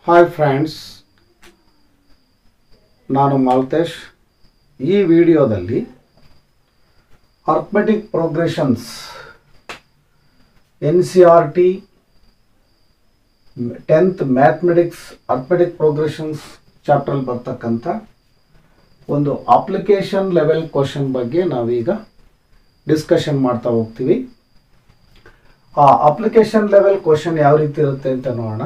Hi friends, ನಾನು ಮಾಲ್ತೇಶ್. ಈ ವಿಡಿಯೋದಲ್ಲಿ arithmetic progressions NCERT 10th mathematics arithmetic progressions chapter ಬರ್ತಕ್ಕಂಥ ಒಂದು ಅಪ್ಲಿಕೇಶನ್ ಲೆವೆಲ್ ಕ್ವಶನ್ ಬಗ್ಗೆ ನಾವೀಗ ಡಿಸ್ಕಷನ್ ಮಾಡ್ತಾ ಹೋಗ್ತೀವಿ. ಆ ಅಪ್ಲಿಕೇಶನ್ ಲೆವೆಲ್ ಕ್ವಶನ್ ಯಾವ ರೀತಿ ಇರುತ್ತೆ ಅಂತ ನೋಡೋಣ.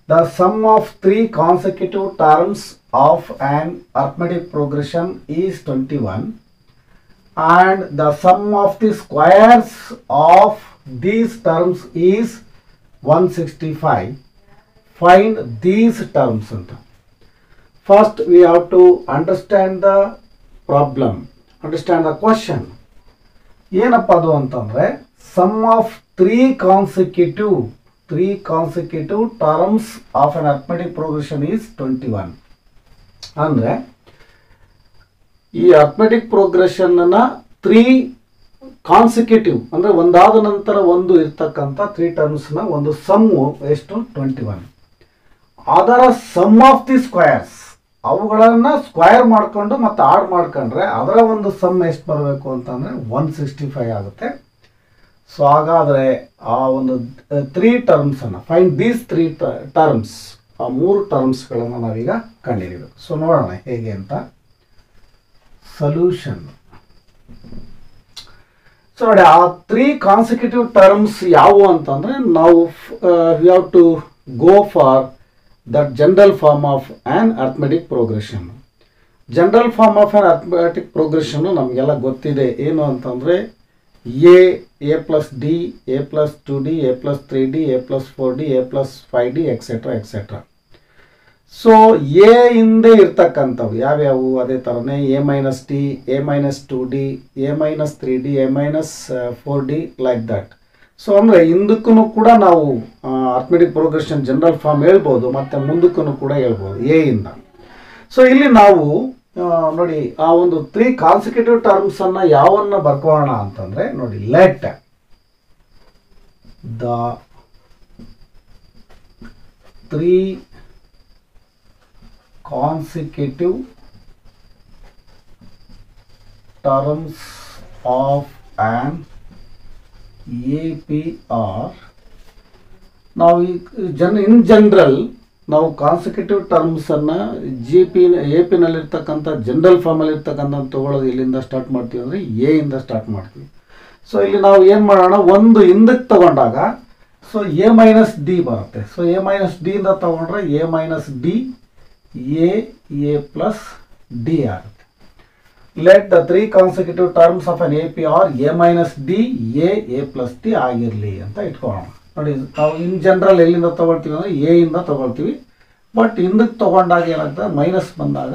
The sum of three consecutive terms of an arithmetic progression is 21 and the sum of the squares of these terms is 165. Find these terms. First we have to understand the problem, understand the question. ಏನಪ್ಪ ಅದು ಅಂತಂದ್ರೆ sum of three consecutive terms of an arithmetic progression is 21. ಅಂದ್ರೆ ಈ arithmetic progression ನ 3 consecutive ಅಂದ್ರೆ ಒಂದಾದ ನಂತರ ಒಂದು ಇರ್ತಕ್ಕಂಥ 3 ಟರ್ಮ್ಸ್ ನ ಒಂದು ಸಮ್ ಎಷ್ಟು 21. ಅದರ ಸಮ್ ಆಫ್ ದಿ ಸ್ಕ್ವೇರ್ಸ್, ಅವುಗಳನ್ನ ಸ್ಕ್ವೇರ್ ಮಾಡ್ಕೊಂಡು ಮತ್ತೆ ಆಡ್ ಮಾಡ್ಕೊಂಡ್ರೆ ಅದರ ಒಂದು ಸಮ್ ಎಷ್ಟು ಬರಬೇಕು ಅಂತಂದ್ರೆ 165 ಆಗುತ್ತೆ. ಸೊ ಹಾಗಾದರೆ ಆ ಒಂದು 3 ಟರ್ಮ್ಸ್ ಅನ್ನು ಫೈಂಡ್ ದೀಸ್ 3 ಟರ್ಮ್ಸ್, ಆ 3 ಟರ್ಮ್ಸ್ಗಳನ್ನು ನಾವೀಗ ಕಂಡುಹಿಡಿಯಬೇಕು. ಸೊ ನೋಡೋಣ ಹೇಗೆ ಅಂತ. ಸೊಲ್ಯೂಷನ್. ಸೊ ನೋಡಿ, ಆ 3 ಕಾನ್ಸಿಕ್ಯೂಟಿವ್ ಟರ್ಮ್ಸ್ ಯಾವುವು ಅಂತಂದ್ರೆ ನಾವು we have to go for that general form of an arithmetic progression. General form of an arithmetic progression ನಮಗೆಲ್ಲ ಗೊತ್ತಿದೆ. ಏನು ಅಂತಂದ್ರೆ a plus d, a plus 2d, a plus 3d, a plus 4d, a plus 5d, etc. So A ಹಿಂದೆ ಇರ್ತಕ್ಕಂಥವು ಯಾವ್ಯಾವು ಅದೇ ಥರನೇ a minus d, a minus 2d, a minus 3d, a minus 4d like that. So ಅಂದರೆ ಹಿಂದಕ್ಕೂ ಕೂಡ ನಾವು arithmetic progression general form ಹೇಳ್ಬೋದು, ಮತ್ತು ಮುಂದಕ್ಕೂ ಕೂಡ ಹೇಳ್ಬೋದು ಎ ಇಂದ. ಸೊ ಇಲ್ಲಿ ನಾವು ನೋಡಿ ಆ ಒಂದು 3 ಕಾನ್ಸಿಕ್ಯೂಟಿವ್ ಟರ್ಮ್ಸ್ ಅನ್ನ ಯಾವನ್ನ ಬರ್ಕೋಣ ಅಂತಂದ್ರೆ ನೋಡಿ, let the 3 consecutive terms of on APR. ನಾವು ಇನ್ ಜನರಲ್ ನಾವು ಕಾನ್ಸಿಕ್ಯೂಟಿವ್ ಟರ್ಮ್ಸ್ ಅನ್ನ AP ನಲ್ಲಿರ್ತಕ್ಕಂಥ ಜನರಲ್ ಫಾರ್ಮ್ ಅಲ್ಲಿ ಇರ್ತಕ್ಕಂಥ ತಗೊಳ್ಳೋದು ಎಲ್ಲಿಂದ ಸ್ಟಾರ್ಟ್ ಮಾಡ್ತೀವಿ ಅಂದ್ರೆ ಎ ಇಂದ ಸ್ಟಾರ್ಟ್ ಮಾಡ್ತೀವಿ. ಸೊ ಇಲ್ಲಿ ನಾವು ಏನು ಮಾಡೋಣ, ಒಂದು ಹಿಂದಕ್ಕೆ ತಗೊಂಡಾಗ ಸೊ a ಮೈನಸ್ ಡಿ ಬರುತ್ತೆ. ಸೊ a ಮೈನಸ್ ಡಿ ಇಂದ ತಗೊಂಡ್ರೆ a minus d a plus d ಆಗುತ್ತೆ. Let the 3 consecutive terms of an APR a minus d a plus d ಆಗಿರಲಿ ಅಂತ ಇಟ್ಕೊಳ್ಳೋಣ. ನೋಡಿ, ನಾವು ಇನ್ ಜನರಲ್ ಎಲ್ಲಿಂದ ತಗೊಳ್ತೀವಿ ಅಂದರೆ ಎ ಇಂದ ತಗೊಳ್ತೀವಿ. ಬಟ್ ಹಿಂದಕ್ಕೆ ತಗೊಂಡಾಗ ಏನಾಗ್ತದೆ, ಮೈನಸ್ ಬಂದಾಗ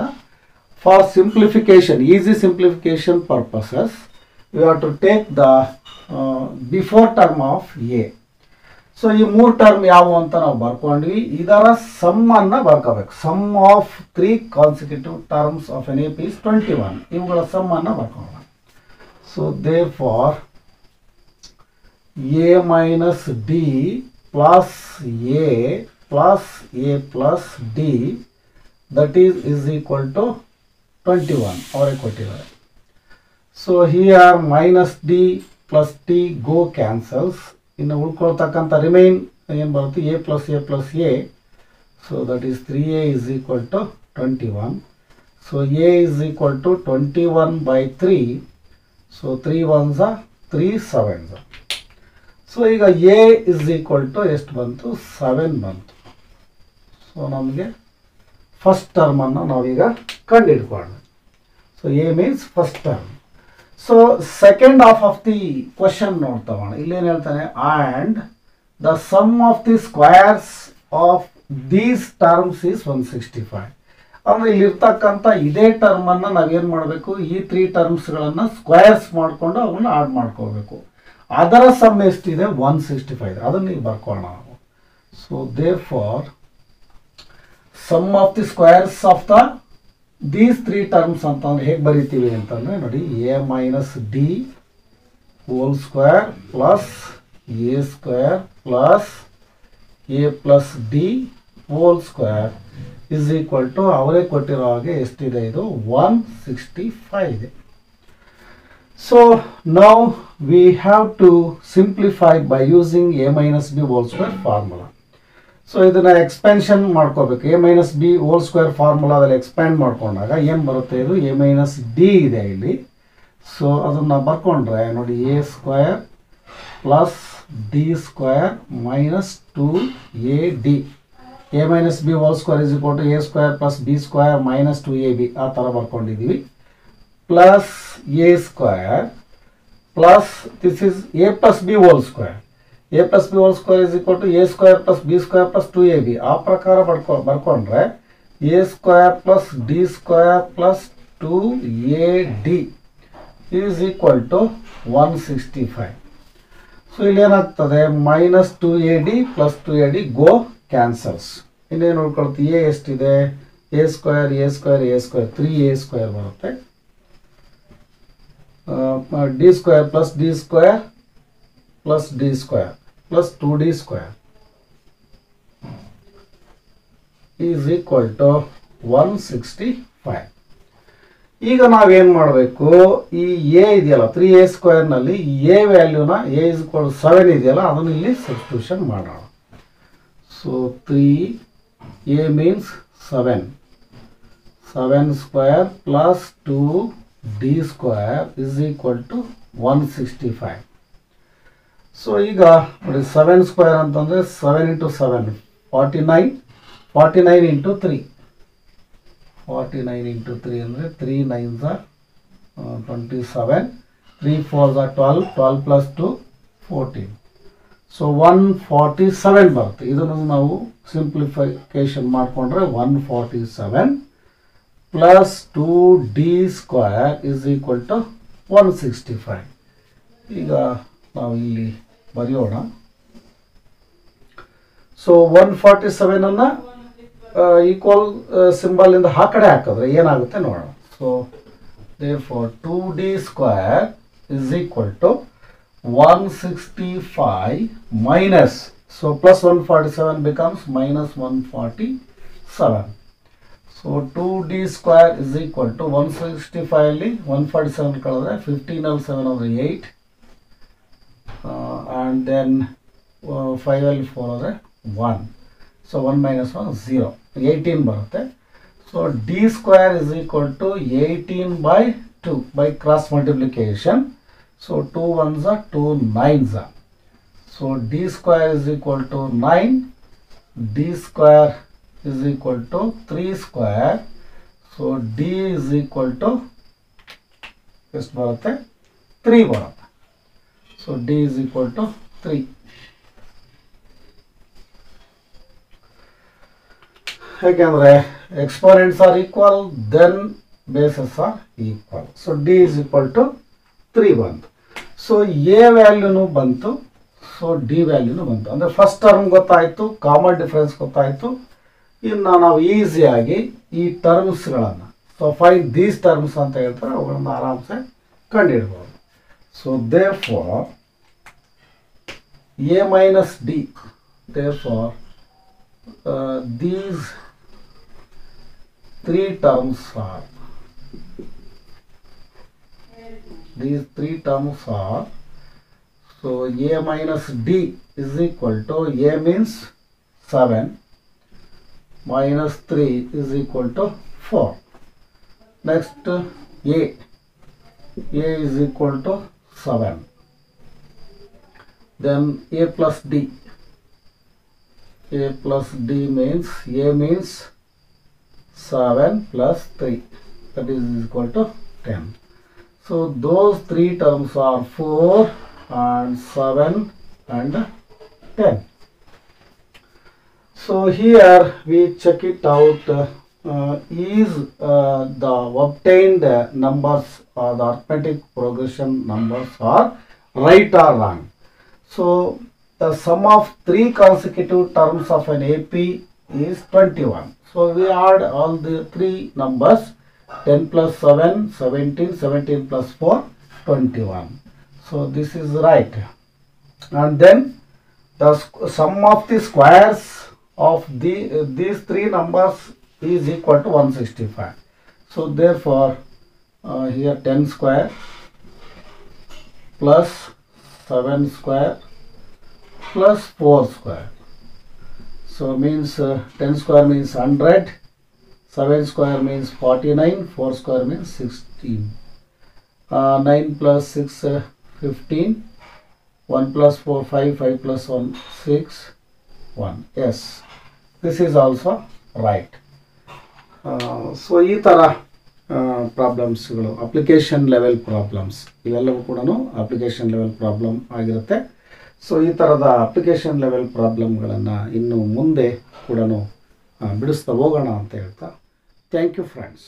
for simplification, easy simplification purposes you have to take the before term of a. So ಈ 3 ಟರ್ಮ್ ಯಾವುವು ಅಂತ ನಾವು ಬರ್ಕೊಂಡ್ವಿ. ಇದರ ಸಮ್ ಅನ್ನ ಬರ್ಕೋಬೇಕು. Sum of 3 consecutive terms of an AP is 21. ಇವುಗಳ ಸಮ್ ಅನ್ನ ಬರ್ಕೊಳ್ಳೋಣ. So therefore a minus d plus a plus a plus d that is equal to 21 ಅವರೇ ಕೊಟ್ಟಿದ್ದಾರೆ. So here minus d plus d go cancels. ಇನ್ನು ಉಳ್ಕೊಳ್ತಕ್ಕಂಥ remain ಏನು ಬರುತ್ತೆ, a plus a. So that is 3a is equal to 21. So a is equal to 21 by 3. So 3 1s are 3 7s. So ಈಗ a is equal to ಎಷ್ಟು ಬಂತು, 7 ಬಂತು. So ನಮಗೆ first ಟರ್ಮನ್ನು ನಾವೀಗ ಕಂಡುಹಿಡ್ಕೊಳ್ಳೋಣ. So a means first term. So second half of the question ನೋಡ್ತಗೋಣ. ಇಲ್ಲೇನು ಹೇಳ್ತಾನೆ, and the sum of the squares of these terms is 165. ಅಂದರೆ ಇಲ್ಲಿರ್ತಕ್ಕಂಥ ಇದೇ ಟರ್ಮನ್ನು ನಾವೇನು ಮಾಡಬೇಕು, ಈ 3 ಟರ್ಮ್ಸ್ಗಳನ್ನು ಸ್ಕ್ವೇರ್ಸ್ ಮಾಡಿಕೊಂಡು ಅವನ್ನ ಆಡ್ ಮಾಡ್ಕೋಬೇಕು. ಅದರ ಸಮ್ ಎಷ್ಟಿದೆ 165. ಅದನ್ನು ಈಗ ಬರ್ಕೊಳ್ಳೋಣ ನಾವು. So therefore sum of the squares of the these 3 terms ಅಂತಂದ್ರೆ ಹೇಗೆ ಬರೀತೀವಿ ಅಂತಂದ್ರೆ ನೋಡಿ, a minus d whole square plus a square plus a plus d whole square is equal to ಅವರೇ ಕೊಟ್ಟಿರೋ ಹಾಗೆ ಎಷ್ಟಿದೆ, ಇದು 165 ಇದೆ. So now we have to simplify by using a minus b whole square formula. So ಇದನ್ನು expansion ಮಾಡ್ಕೋಬೇಕು. a minus b whole square ಫಾರ್ಮುಲಾದಲ್ಲಿ expand ಮಾಡ್ಕೊಂಡಾಗ ಏನು ಬರುತ್ತೆ, ಇದು a ಮೈನಸ್ ಡಿ ಇದೆ ಇಲ್ಲಿ. ಸೊ ಅದನ್ನು ಬರ್ಕೊಂಡ್ರೆ ನೋಡಿ, a square plus d square minus 2ab. a minus b whole square is equal to a square plus b square minus 2ab ಆ ಥರ ಬರ್ಕೊಂಡಿದ್ದೀವಿ. Plus a square plus this is a plus b whole square. a plus b whole square is equal to a square plus b square plus 2ab ಆ ಪ್ರಕಾರ ಬರ್ಕೊಂಡ್ರೆ a square plus d square plus 2ad is equal to 165. So ಇಲ್ಲಿ ಏನಾಗ್ತದೆ, minus 2ad plus 2ad go cancels. ಇನ್ನೇನು ಉಳ್ಕೊಳ್ತೀವಿ, a ಎಷ್ಟಿದೆ, a square a square a square 3a square ಬರುತ್ತೆ. D square plus d square plus d square plus 2d square is equal to 165. ಈಗ ನಾವೇನು ಮಾಡಬೇಕು, ಈ ಎ ಇದೆಯಲ್ಲ 3a ಸ್ಕ್ವೇರ್ನಲ್ಲಿ ಎ ವ್ಯಾಲ್ಯೂನ a ಇಸ್ ಈಕ್ವಲ್ ಟು 7 ಇದೆಯಲ್ಲ ಅದನ್ನು ಇಲ್ಲಿ ಸಬ್ಸ್ಟಿಟ್ಯೂಷನ್ ಮಾಡೋಣ. So 3a means 7 square plus 2d square is equal to 165. So ಈಗ ನೋಡಿ 7 ಸ್ಕ್ವೇರ್ ಅಂತಂದರೆ 7 ಇಂಟು 7 49 ಇಂಟು 3 49 ಇಂಟು 3 ಅಂದರೆ 3 9s are 27, 3 4s are 12 plus 2 14. So 147 ಬರುತ್ತೆ. ಇದನ್ನು ನಾವು ಸಿಂಪ್ಲಿಫಿಕೇಶನ್ ಮಾಡಿಕೊಂಡ್ರೆ 147 plus 2d square is equal to 165. ಈಗ ನಾವು ಇಲ್ಲಿ ಬರೆಯೋಣ. ಸೊ 147 ಈಕ್ವಲ್ ಸಿಂಬಲ್ ಇಂದ ಆ ಕಡೆ ಹಾಕಿದ್ರೆ ಏನಾಗುತ್ತೆ ನೋಡೋಣ. So therefore 2d square is equal to 165 minus, so plus 147 becomes minus 147. So 2d square is equal to 165 ಅಲ್ಲಿ 147 ಕಳೆದ್ರೆ 15 ಅಲ್ಲಿ 7 ಅಂದರೆ 8 and then 5 ಅಲ್ಲಿ 4 ಅಂದರೆ 1. So 1 minus 1 0, 18 ಬರುತ್ತೆ. So d square is equal to 18 by 2 by cross multiplication. So 2 1s are 2 9s are. So d square is equal to 9. D square is equal to 3 square. So d is equal to ಎಷ್ಟು ಬರುತ್ತೆ, 3 ಬರುತ್ತೆ. So d is equal to 3. ಯಾಕೆಂದರೆ exponents are equal, then bases are equal. So d is equal to 3 ಬಂತು. So A ವ್ಯಾಲ್ಯೂನು ಬಂತು, so D ವ್ಯಾಲ್ಯೂನು ಬಂತು. ಅಂದರೆ first term ಗೊತ್ತಾಯಿತು, ಕಾಮನ್ ಡಿಫರೆನ್ಸ್ ಗೊತ್ತಾಯಿತು. ಇನ್ನು ನಾವು ಈಸಿಯಾಗಿ ಈ ಟರ್ಮ್ಸ್ಗಳನ್ನು, ಸೊ ಫೈಂಡ್ ದೀಸ್ ಟರ್ಮ್ಸ್ ಅಂತ ಹೇಳ್ತಾರೆ, ಅವುಗಳನ್ನು ಆರಾಮ್ಸೆ ಕಂಡುಹಿಡ್ಬೋದು. So therefore a minus d, therefore these three terms are, so a minus d is equal to, a means 7 minus 3 is equal to 4. Next a is equal to 7. Then a plus d means a means 7 plus 3, that is equal to 10. So those three terms are 4 and 7 and 10. So here we check it out, is the obtained numbers or the arithmetic progression numbers are right or wrong. So the sum of 3 consecutive terms of an AP is 21. So we add all the 3 numbers, 10 plus 7, 17, 17 plus 4, 21. So this is right. And then the sum of the squares of these three numbers is equal to 165. So therefore here 10 square plus 7 square plus 4 square. So means 10 square means 100, 7 square means 49, 4 square means 16. 9 plus 6 15, 1 plus 4 5, 5 plus 1 6, 1. Yes, this is also right. So ಈ ಥರ ಪ್ರಾಬ್ಲಮ್ಸ್ಗಳು application level problems ಇವೆಲ್ಲವೂ ಕೂಡ application level problem ಆಗಿರುತ್ತೆ. So ಈ ಥರದ application level ಪ್ರಾಬ್ಲಮ್ಗಳನ್ನು ಇನ್ನು ಮುಂದೆ ಕೂಡ ಬಿಡಿಸ್ತಾ ಹೋಗೋಣ ಅಂತ ಹೇಳ್ತಾ ಥ್ಯಾಂಕ್ ಯು ಫ್ರೆಂಡ್ಸ್.